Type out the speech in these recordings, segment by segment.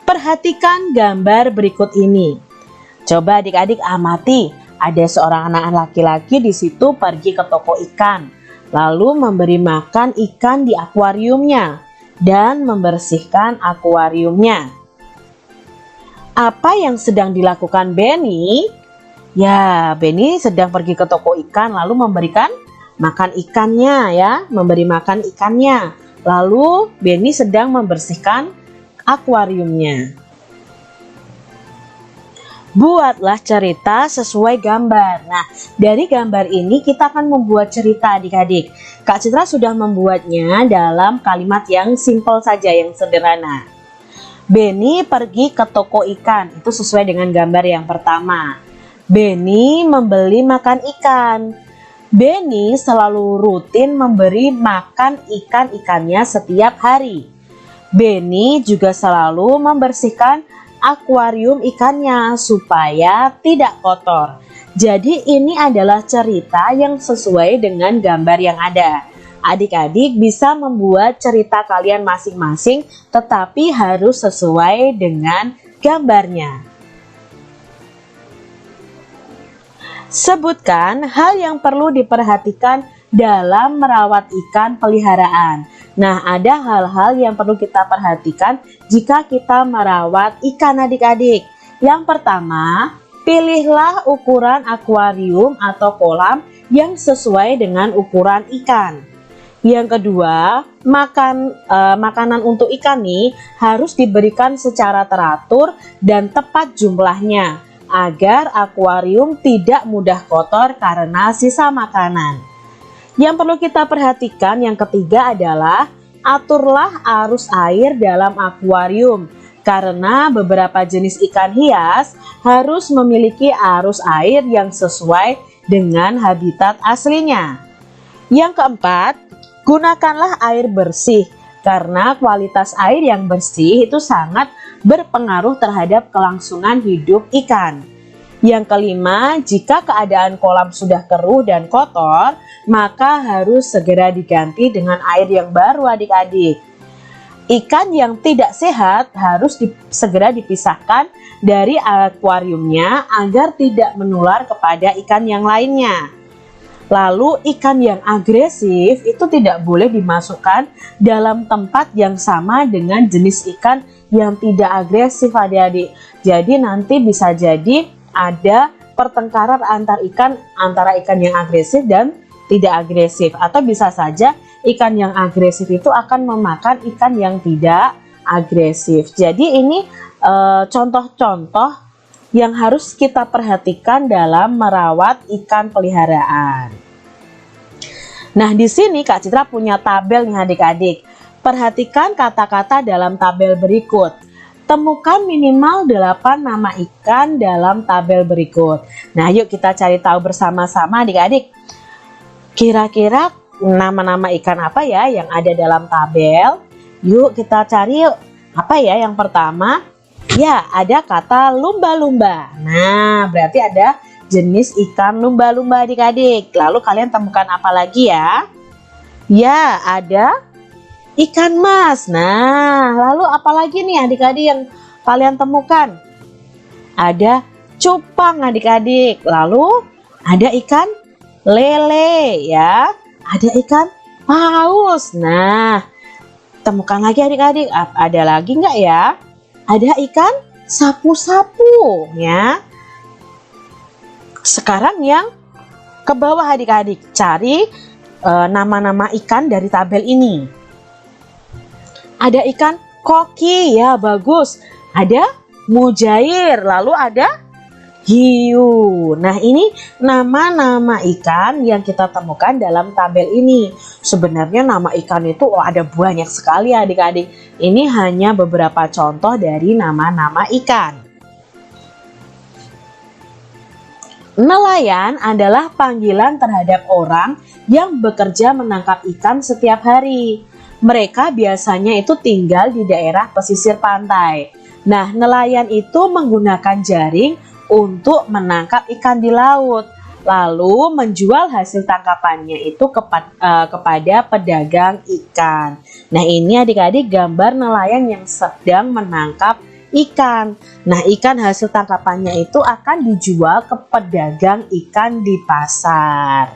Perhatikan gambar berikut ini. Coba adik-adik amati, ada seorang anak laki-laki di situ pergi ke toko ikan, lalu memberi makan ikan di akuariumnya dan membersihkan akuariumnya. Apa yang sedang dilakukan Benny? Ya, Benny sedang pergi ke toko ikan lalu memberikan makan ikannya ya, memberi makan ikannya. Lalu Benny sedang membersihkan akuariumnya. Buatlah cerita sesuai gambar. Nah, dari gambar ini kita akan membuat cerita adik-adik. Kak Citra sudah membuatnya dalam kalimat yang simpel saja, yang sederhana. Benny pergi ke toko ikan. Itu sesuai dengan gambar yang pertama. Benny membeli makan ikan. Benny selalu rutin memberi makan ikan-ikannya setiap hari. Benny juga selalu membersihkan akuarium ikannya supaya tidak kotor. Jadi ini adalah cerita yang sesuai dengan gambar yang ada. Adik-adik bisa membuat cerita kalian masing-masing, tetapi harus sesuai dengan gambarnya. Sebutkan hal yang perlu diperhatikan dalam merawat ikan peliharaan. Nah, ada hal-hal yang perlu kita perhatikan jika kita merawat ikan adik-adik. Yang pertama, pilihlah ukuran akuarium atau kolam yang sesuai dengan ukuran ikan. Yang kedua, makanan untuk ikan nih harus diberikan secara teratur dan tepat jumlahnya agar akuarium tidak mudah kotor karena sisa makanan. Yang perlu kita perhatikan yang ketiga adalah aturlah arus air dalam akuarium karena beberapa jenis ikan hias harus memiliki arus air yang sesuai dengan habitat aslinya. Yang keempat, gunakanlah air bersih karena kualitas air yang bersih itu sangat berpengaruh terhadap kelangsungan hidup ikan. Yang kelima, jika keadaan kolam sudah keruh dan kotor, maka harus segera diganti dengan air yang baru adik-adik. Ikan yang tidak sehat harus segera dipisahkan dari akuariumnya agar tidak menular kepada ikan yang lainnya. Lalu ikan yang agresif itu tidak boleh dimasukkan dalam tempat yang sama dengan jenis ikan yang tidak agresif adik-adik. Jadi nanti bisa jadi ada pertengkaran antara ikan yang agresif dan tidak agresif, atau bisa saja ikan yang agresif itu akan memakan ikan yang tidak agresif. Jadi ini contoh-contoh yang harus kita perhatikan dalam merawat ikan peliharaan. Nah, di sini Kak Citra punya tabel nih adik-adik. Perhatikan kata-kata dalam tabel berikut. Temukan minimal 8 nama ikan dalam tabel berikut. Nah, yuk kita cari tahu bersama-sama adik-adik. Kira-kira nama-nama ikan apa ya yang ada dalam tabel? Yuk kita cari yuk. Apa ya yang pertama? Ya, ada kata lumba-lumba. Nah, berarti ada jenis ikan lumba-lumba adik-adik. Lalu kalian temukan apa lagi ya? Ya, ada ikan mas. Nah, lalu apalagi nih adik-adik yang kalian temukan? Ada cupang adik-adik. Lalu ada ikan lele ya. Ada ikan paus. Nah, temukan lagi adik-adik. Ada lagi nggak ya? Ada ikan sapu-sapu ya. Sekarang yang ke bawah adik-adik. Cari nama-nama ikan dari tabel ini. Ada ikan koki ya, bagus. Ada mujair, lalu ada hiu. Nah, ini nama-nama ikan yang kita temukan dalam tabel ini. Sebenarnya nama ikan itu ada banyak sekali adik-adik. Ini hanya beberapa contoh dari nama-nama ikan. Nelayan adalah panggilan terhadap orang yang bekerja menangkap ikan setiap hari. Mereka biasanya itu tinggal di daerah pesisir pantai. Nah, nelayan itu menggunakan jaring untuk menangkap ikan di laut, lalu menjual hasil tangkapannya itu kepada pedagang ikan. Nah, ini adik-adik gambar nelayan yang sedang menangkap ikan. Nah, ikan hasil tangkapannya itu akan dijual ke pedagang ikan di pasar.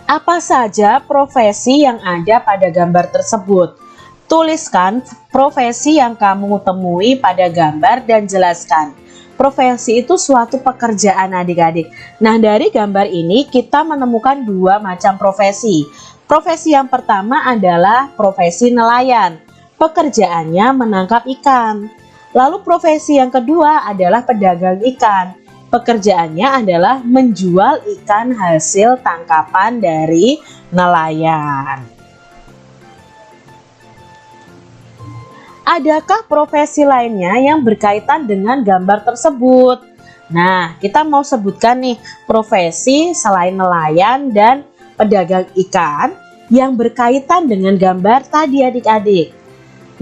Apa saja profesi yang ada pada gambar tersebut? Tuliskan profesi yang kamu temui pada gambar dan jelaskan. Profesi itu suatu pekerjaan adik-adik. Nah, dari gambar ini kita menemukan dua macam profesi. Profesi yang pertama adalah profesi nelayan. Pekerjaannya menangkap ikan. Lalu profesi yang kedua adalah pedagang ikan. Pekerjaannya adalah menjual ikan hasil tangkapan dari nelayan. Adakah profesi lainnya yang berkaitan dengan gambar tersebut? Nah, kita mau sebutkan nih profesi selain nelayan dan pedagang ikan yang berkaitan dengan gambar tadi adik-adik.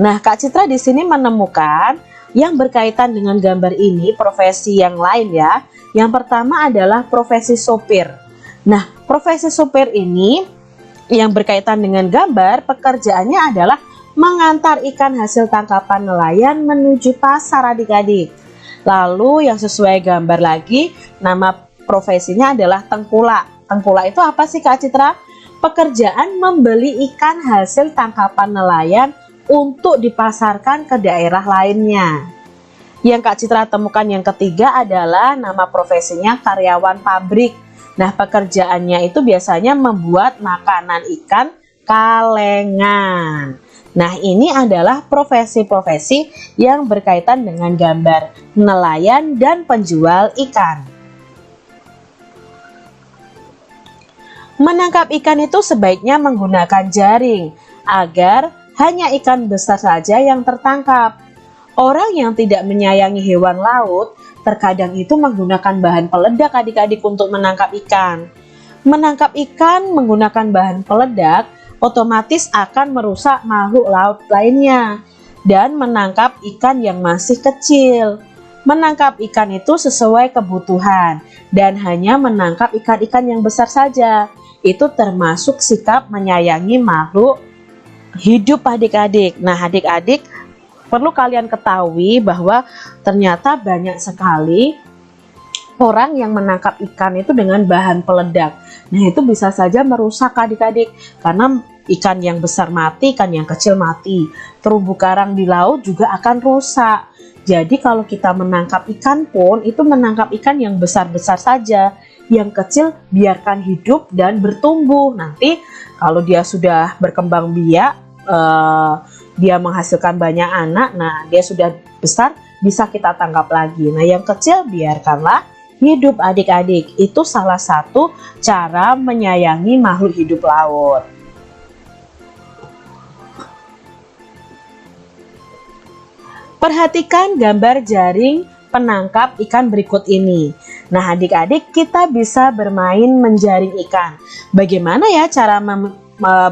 Nah, Kak Citra di sini menemukan yang berkaitan dengan gambar ini profesi yang lain ya. Yang pertama adalah profesi sopir. Nah, profesi sopir ini yang berkaitan dengan gambar pekerjaannya adalah mengantar ikan hasil tangkapan nelayan menuju pasar adik-adik. Lalu yang sesuai gambar lagi, nama profesinya adalah tengkulak. Tengkulak itu apa sih Kak Citra? Pekerjaan membeli ikan hasil tangkapan nelayan untuk dipasarkan ke daerah lainnya. Yang Kak Citra temukan yang ketiga adalah nama profesinya karyawan pabrik. Nah, pekerjaannya itu biasanya membuat makanan ikan kalengan. Nah, ini adalah profesi-profesi yang berkaitan dengan gambar nelayan dan penjual ikan. Menangkap ikan itu sebaiknya menggunakan jaring agar hanya ikan besar saja yang tertangkap. Orang yang tidak menyayangi hewan laut terkadang itu menggunakan bahan peledak adik-adik untuk menangkap ikan. Menangkap ikan menggunakan bahan peledak otomatis akan merusak makhluk laut lainnya dan menangkap ikan yang masih kecil. Menangkap ikan itu sesuai kebutuhan dan hanya menangkap ikan-ikan yang besar saja. Itu termasuk sikap menyayangi makhluk hidup adik-adik. Nah, adik-adik perlu kalian ketahui bahwa ternyata banyak sekali orang yang menangkap ikan itu dengan bahan peledak. Nah, itu bisa saja merusak adik-adik karena ikan yang besar mati, ikan yang kecil mati. Terumbu karang di laut juga akan rusak. Jadi kalau kita menangkap ikan pun itu menangkap ikan yang besar-besar saja. Yang kecil biarkan hidup dan bertumbuh. Nanti kalau dia sudah berkembang biak, dia menghasilkan banyak anak, nah dia sudah besar, bisa kita tangkap lagi. Nah, yang kecil biarkanlah hidup adik-adik. Itu salah satu cara menyayangi makhluk hidup laut. Perhatikan gambar jaring penangkap ikan berikut ini. Nah, adik-adik kita bisa bermain menjaring ikan. Bagaimana ya cara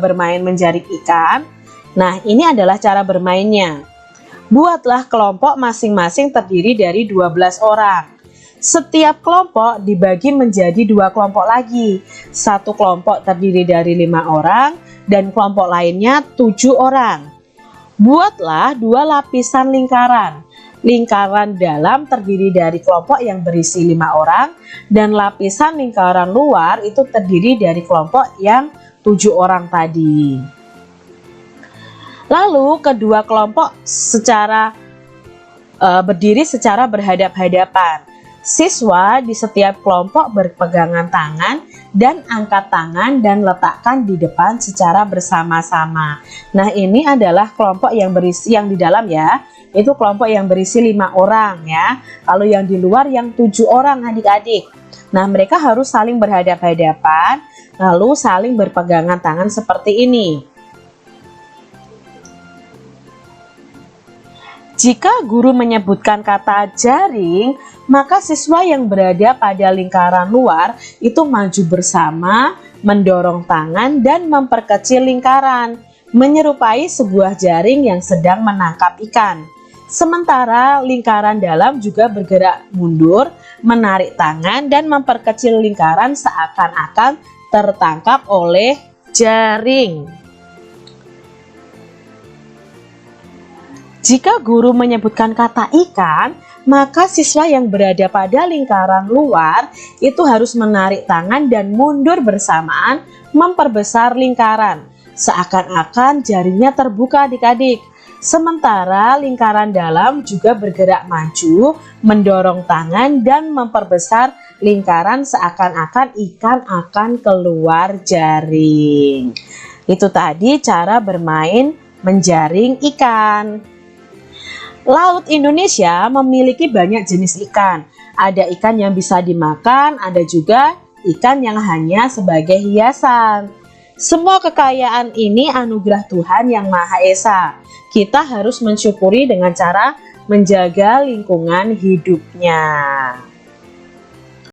bermain menjaring ikan? Nah, ini adalah cara bermainnya. Buatlah kelompok masing-masing terdiri dari 12 orang. Setiap kelompok dibagi menjadi 2 kelompok lagi. Satu kelompok terdiri dari 5 orang dan kelompok lainnya 7 orang. Buatlah 2 lapisan lingkaran. Lingkaran dalam terdiri dari kelompok yang berisi 5 orang dan lapisan lingkaran luar itu terdiri dari kelompok yang 7 orang tadi. Lalu kedua kelompok berdiri secara berhadap-hadapan. Siswa di setiap kelompok berpegangan tangan dan angkat tangan dan letakkan di depan secara bersama-sama. Nah, ini adalah kelompok yang berisi yang di dalam ya. Itu kelompok yang berisi 5 orang ya. Kalau yang di luar yang 7 orang adik-adik. Nah, mereka harus saling berhadap-hadapan lalu saling berpegangan tangan seperti ini. Jika guru menyebutkan kata jaring, maka siswa yang berada pada lingkaran luar itu maju bersama, mendorong tangan dan memperkecil lingkaran, menyerupai sebuah jaring yang sedang menangkap ikan. Sementara lingkaran dalam juga bergerak mundur, menarik tangan dan memperkecil lingkaran seakan-akan tertangkap oleh jaring. Jika guru menyebutkan kata ikan, maka siswa yang berada pada lingkaran luar itu harus menarik tangan dan mundur bersamaan memperbesar lingkaran. Seakan-akan jarinya terbuka adik-adik. Sementara lingkaran dalam juga bergerak maju, mendorong tangan dan memperbesar lingkaran seakan-akan ikan akan keluar jaring. Itu tadi cara bermain menjaring ikan. Laut Indonesia memiliki banyak jenis ikan. Ada ikan yang bisa dimakan, ada juga ikan yang hanya sebagai hiasan. Semua kekayaan ini anugerah Tuhan yang Maha Esa. Kita harus mensyukuri dengan cara menjaga lingkungan hidupnya.